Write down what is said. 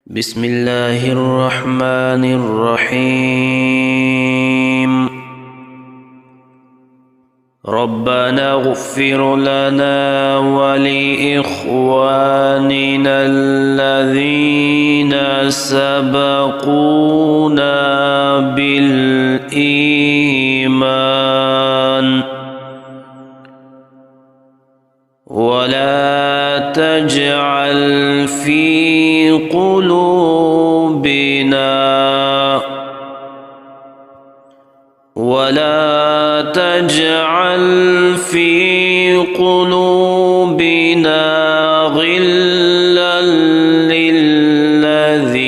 بسم الله الرحمن الرحيم. ربنا اغفر لنا ولإخواننا الذين سبقونا بالإيمان ولا تجعل في قلوبنا غلا للذين